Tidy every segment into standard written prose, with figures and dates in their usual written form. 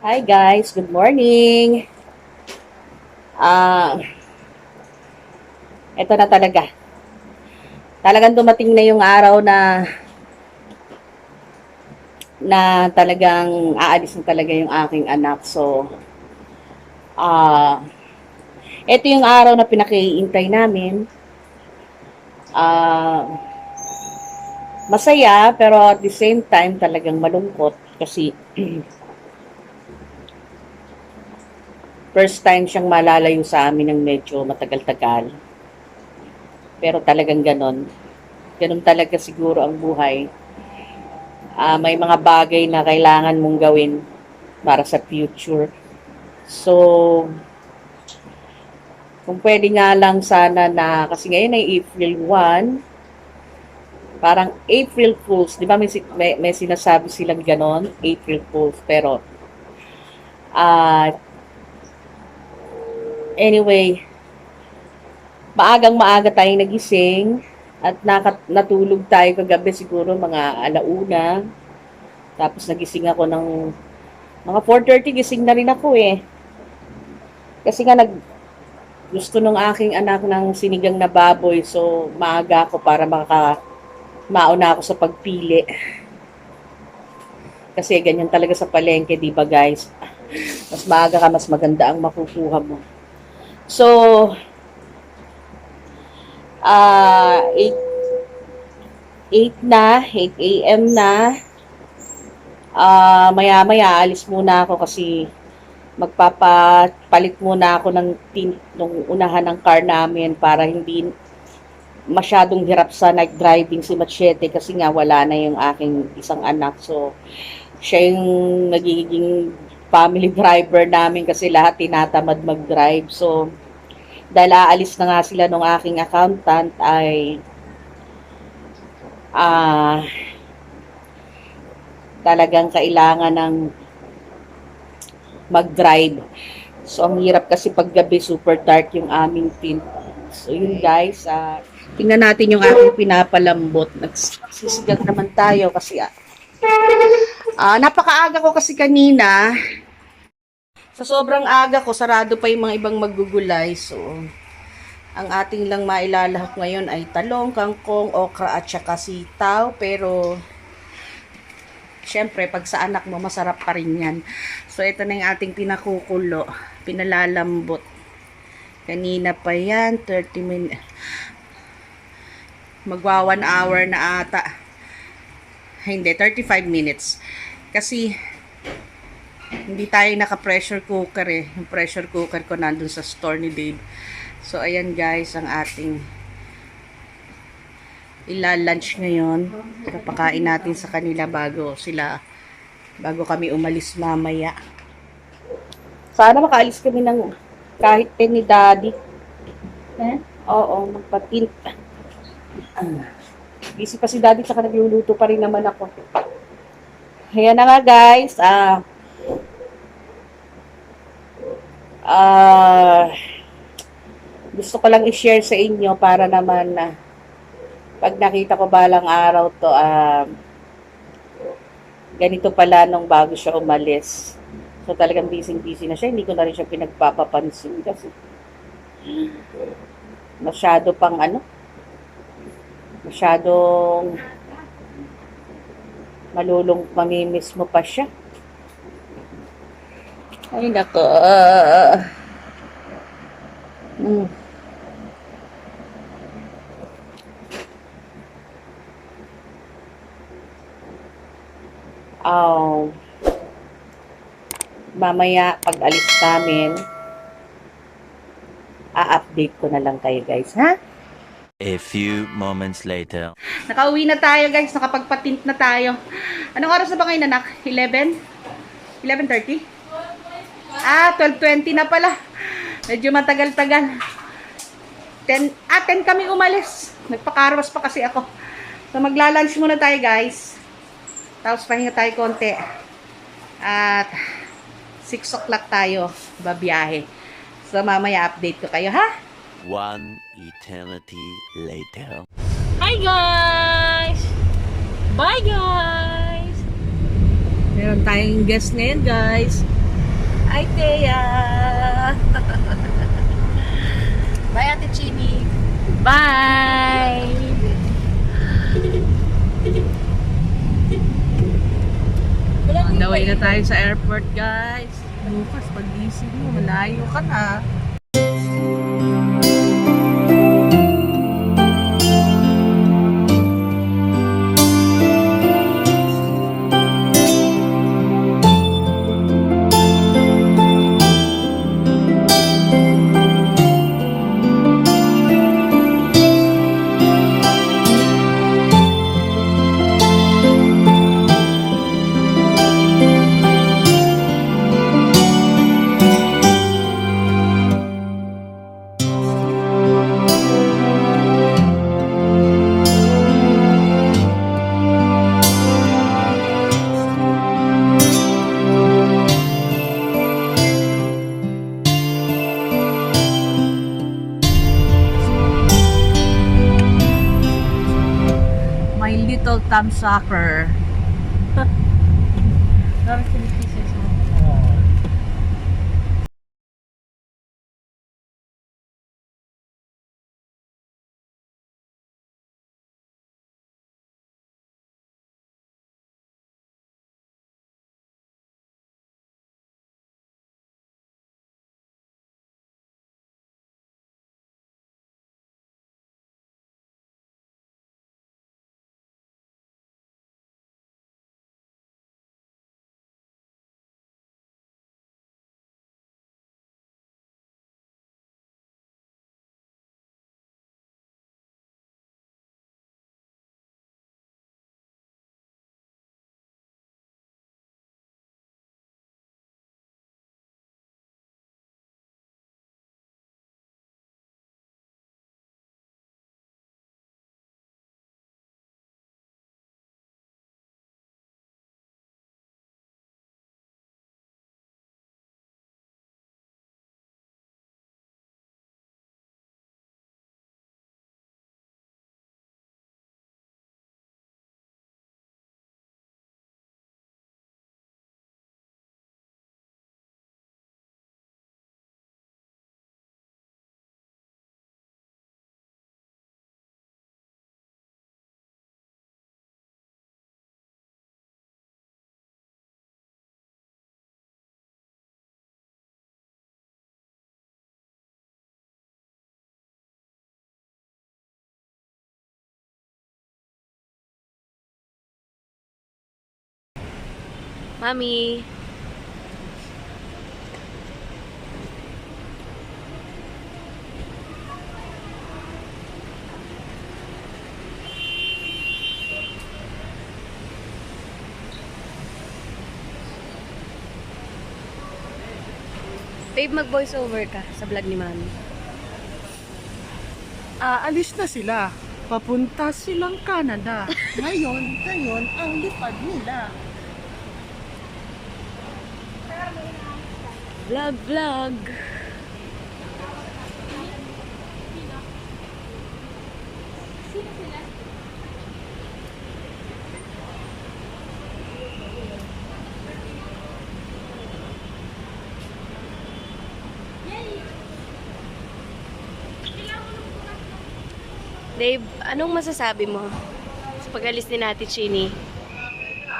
Hi guys, good morning. Ah, Ito na talaga. Talagang dumating na yung araw na talagang aalis na talaga yung aking anak. So, ah, ito yung araw na pinakiintay namin. Ah, Masaya pero at the same time talagang malungkot kasi first time siyang malalayo sa amin ng medyo matagal-tagal. Pero talagang ganon. Ganon talaga siguro ang buhay. May mga bagay na kailangan mong gawin para sa future. So, kung pwede nga lang sana na, kasi ngayon ay April 1, parang April Fools, di ba may sinasabi silang ganon, April Fools, pero, anyway, maagang maaga tayong nagising, at natulog tayo kagabi siguro mga alauna, tapos nagising ako ng mga 4:30, gising na rin ako eh. Kasi nga gusto nung aking anak ng sinigang na baboy, so maaga ako para mauna ako sa pagpili. Kasi ganyan talaga sa palengke, di ba guys? Mas maaga ka, mas maganda ang makukuha mo. So, 8 a.m. na. Maya-maya, alis muna ako kasi magpapapalit muna ako ng tint nung unahan ng car namin para hindi masyadong hirap sa night driving si Machete kasi nga wala na yung aking isang anak. So, siya yung nagiging family driver namin kasi lahat tinatamad mag-drive. So, dahil aalis na nga sila nung aking accountant ay talagang kailangan ng mag-drive. So, ang hirap kasi paggabi, super dark yung aming tint. So, yun guys, tingnan natin yung aking pinapalambot. Nagsisigang naman tayo kasi napakaaga ko kasi kanina. Sa sobrang aga ko, sarado pa yung mga ibang magugulay. So, ang ating lang mailalahok ngayon ay talong, kangkong, okra at saka sitaw. Pero, syempre, pag sa anak mo, masarap pa rin yan. So, ito na yung ating pinakukulo. Pinalalambot. Kanina pa yan, 30 minutes. Magwa 1 hour na ata. Hindi, 35 minutes. Kasi, hindi tayo naka-pressure cooker eh. Yung pressure cooker ko nandun sa store ni Dave. So, ayan guys, ang ating ila-lunch ngayon. Papakain natin sa kanila bago kami umalis mamaya. Sana makaalis kami ng kahit 10 ni Daddy. Oo, magpatint. Busy pa si Daddy, tsaka nagluluto pa rin naman ako. Ayan na nga guys. Gusto ko lang i-share sa inyo para naman pag nakita ko balang araw to, ganito pala nung bago siya umalis. So talagang busy na siya. Hindi ko na rin siya pinagpapapansin kasi masyadong mamimiss mo pa siya. Ay nako. Mamaya pag alis namin, update ko na lang kayo guys, ha? A few moments later. Nakauwi na tayo guys, nakapagpatint na tayo. Anong oras na ba ngayon anak? 11? 11:30? 12:20 na pala. Medyo matagal-tagal. 10 kami umalis. Nagpakarwas pa kasi ako. So magla-lunch muna tayo guys. Tapos pahinga tayo konti. At 6 o'clock tayo babiyahe. So mamaya update ko kayo ha. One eternity later. Hi guys! Bye guys! Meron tayong guest ngayon guys. Hi, Thea! Bye, Ate Chini! Bye! On the way na tayo sa airport, guys. Bukas, pag-gising mo, malayo ka na. My little Tom Sucker. Mami. Babe, mag-voice over ka sa vlog ni Mami. Aalis na sila. Papunta silang Canada. Ngayon ang lipad nila. Vlog. Dave, anong masasabi mo sa pag-alis ni Ate Chini?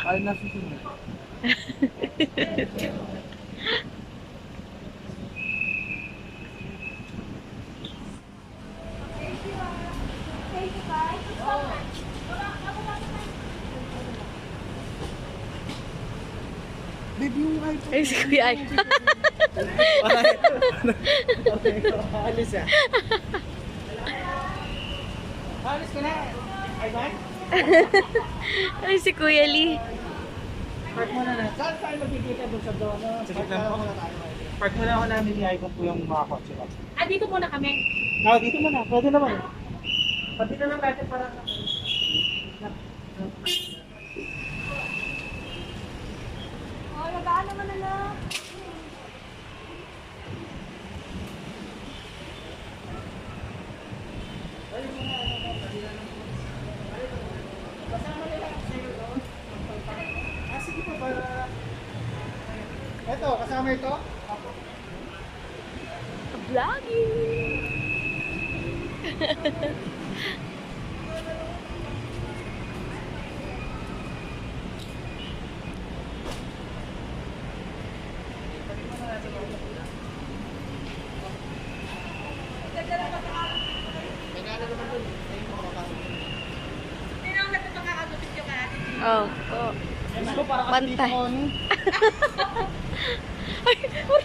Ay, nasusunod. Babe, yung iPhone. Ay, si Kuya Ay. Okay, alis ah. Alis ka na. Ay, ba? Ay, si Kuya Lee. Park muna na. Saan tayo magkikita doon sa doon? Sige lang po. Park muna ako namin i-icon po yung mga kotse ko. Dito muna kami. Dito muna. Pwede naman. Pati na lang natin para... Lagaan naman na lang. Sige po para... Ito, kasama ito. vlogging. Oh, oh. Pantay. Ay, uy,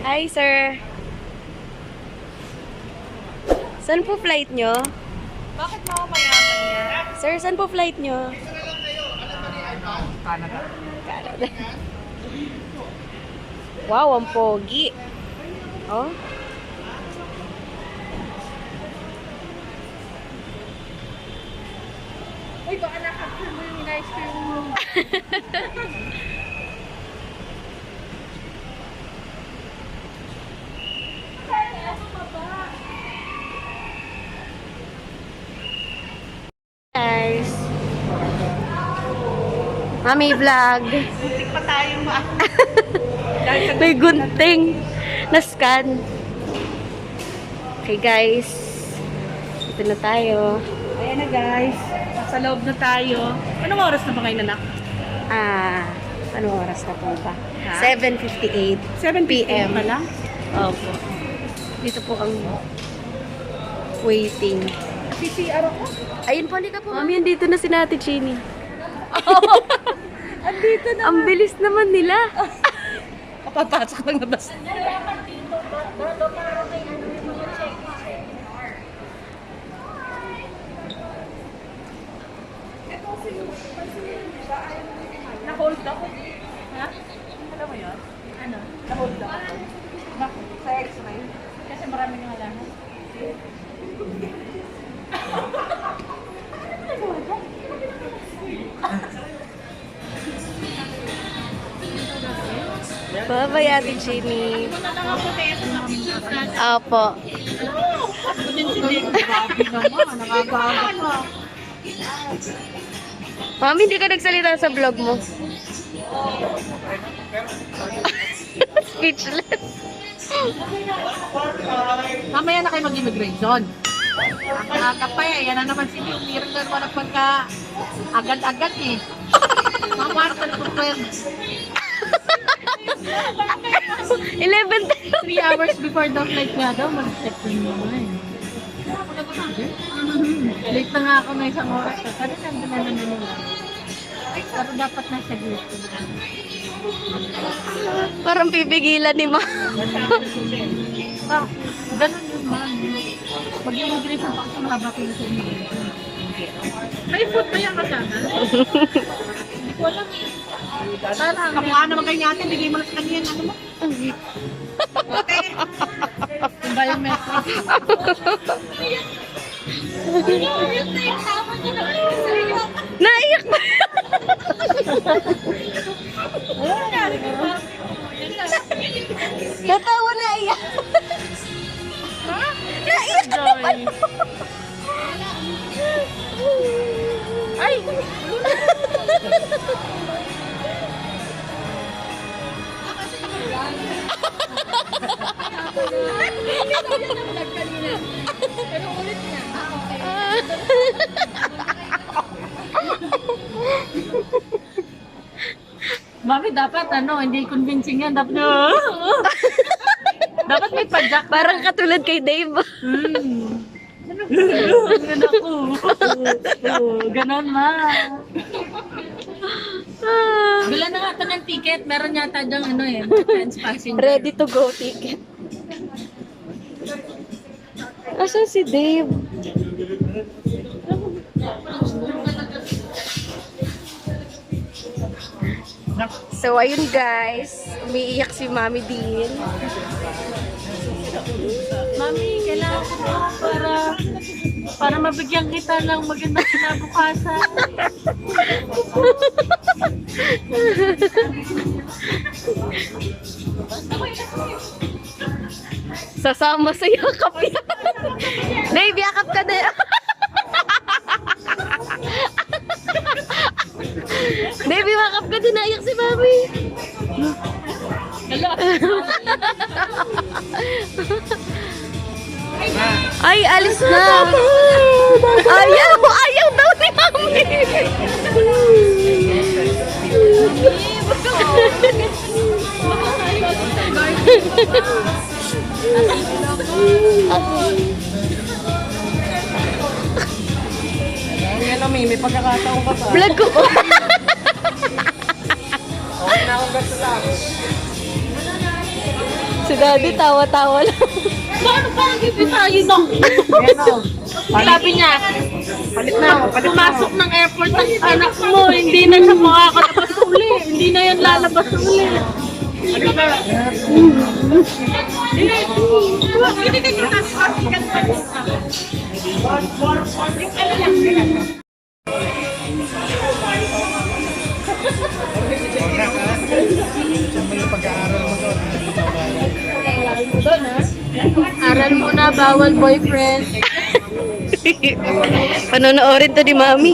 hi, sir. Saan po flight nyo? Bakit mayaman niya? Sir, saan po flight nyo? Canada. Canada. Wow, ang pogi. Oh. Uy, baka nakapil mo yung ice cream mo. Guys. Mami vlog. Butik pa tayo ma. May gunting na scan. Okay guys. Ito na tayo. Ayan na guys. Nasa loob na tayo. Anong oras na ba kayo nanak? Anong oras na po ba? Ha? 7:58 7 PM. pa lang? Opo. Dito po ang waiting. PCR ako? Ayun po, halika po. Mami, andito na si Nati Chini. Andito na. Ang bilis naman nila. Papapasok lang na basta. Na-hold ako. Ha? Alam mo yun? Ano? Na-hold ako. Sa x-ray. Kasi marami nga lahat. Bye-bye, Ate Chini. Opo. Grabe naman. Nakakaagap ka. Mami, hindi ka nagsalita sa vlog mo. Speechless. Mamaya na kayo mag-immigration. Ang aga pa eh. Yan na naman si New Year na naman ang pagka agad-agad eh. Mga kwarta na po 11. 3 hours before the flight nga daw, mag-check in naman. Late na nga ako na isang oras. Pero nandun na naman nila. Pero dapat nasa gate. Parang pipigilan ni Ma. Ah, ganun yun man. Mag-immigration pa kasi mahabapin sa immigration. May food ba yan kasama? Hindi ko alam eh. Parang, kamukha naman kayo natin, bigay mo lang sa kanya yan. Ano mo? Yung biometric. Naiyak ba? Natawa na iyak. Naiyak naman. Ay! Mami, dapat hindi convincing yan. Dapat, dapat may padyak. Parang katulad kay Dave. Ganon ako. Ganon ma. Bila na nga ito ng ticket. Meron yata dyang trans passenger. Ready to go ticket. Asan si Dave? So, ayun guys. Umiiyak si Mami Dean. Mami, kailangan ko para mabigyan kita ng magandang kinabukasan. Sasama sa yakap yan. Dave, yakap ka na. Dave, yakap ka din. Naiyak si Mami. Ay, alis na. Ayaw, ayaw daw ni Mami. Ngayon na, may pagkakataon ka pa. Vlog ko. Okay na akong gasto lang. Si Daddy tawa-tawa lang. Paano parang hindi tayo nung sabi niya, Palit na ako, palit na ako. pumasok ng airport ang anak mo, hindi na siya makakalabas uli. Hindi na yan lalabas uli. Aral muna, bawal boyfriend. Panonoodin to ni Mami.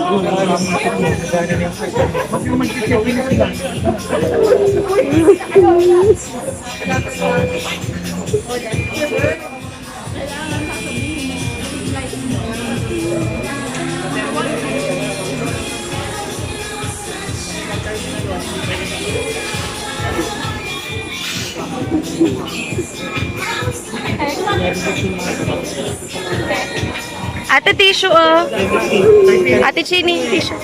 Ate, tissue, oh. Ate Chini, tissue.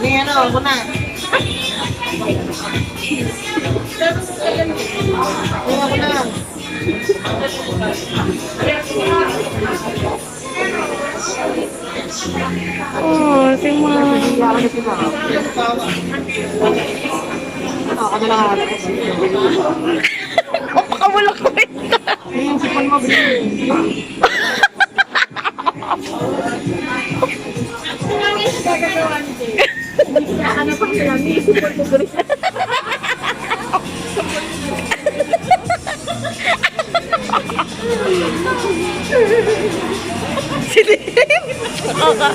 May ano, ako na. Ako na. Oh, si Mami. Ako na lang ako. Baka walang kwenta. Yung sipon mo, Si Dave. Kaka.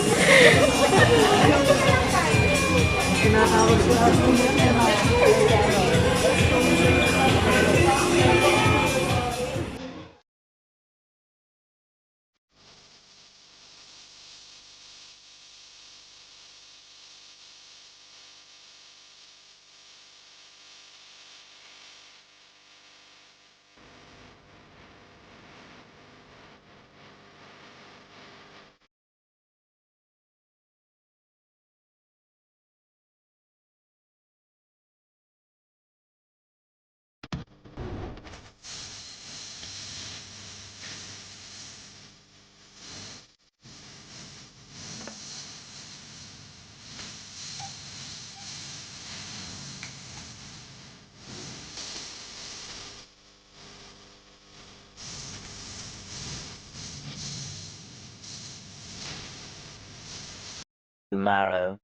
Tomorrow.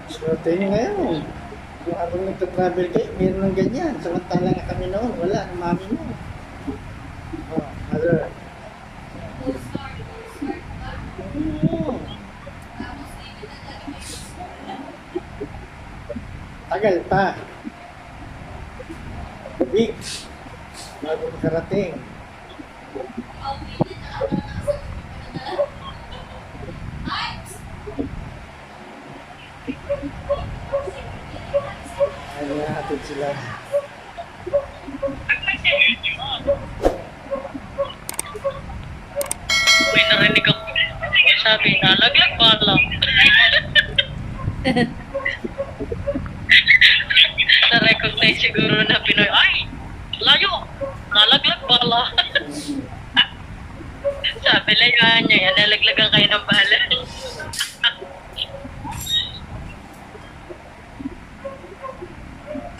Swerte nyo ngayon. Kung habang nagta-travel kayo, meron ng ganyan. Samantala nga kami noon, wala, ng mami mo. Oh, mother. Oo. Tagal pa. Weeks. Bago makarating. Ay, nahatid sila. May narinig ako. Sabi, nalaglag bala. Na-recognize siguro na Pinoy. Ay! Layo! Nalaglag bala. Sabi lang niya, yan, nalaglagan kayo ng bala.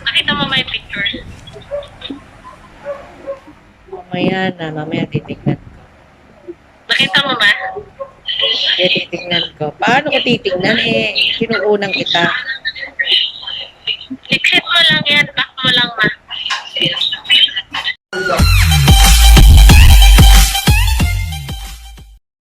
Nakita mo may pictures? Mamaya titignan ko. Nakita mo ba? Titignan ko. Paano ko titignan? Kinuunang kita. Exit mo lang yan, back mo lang ma. yan.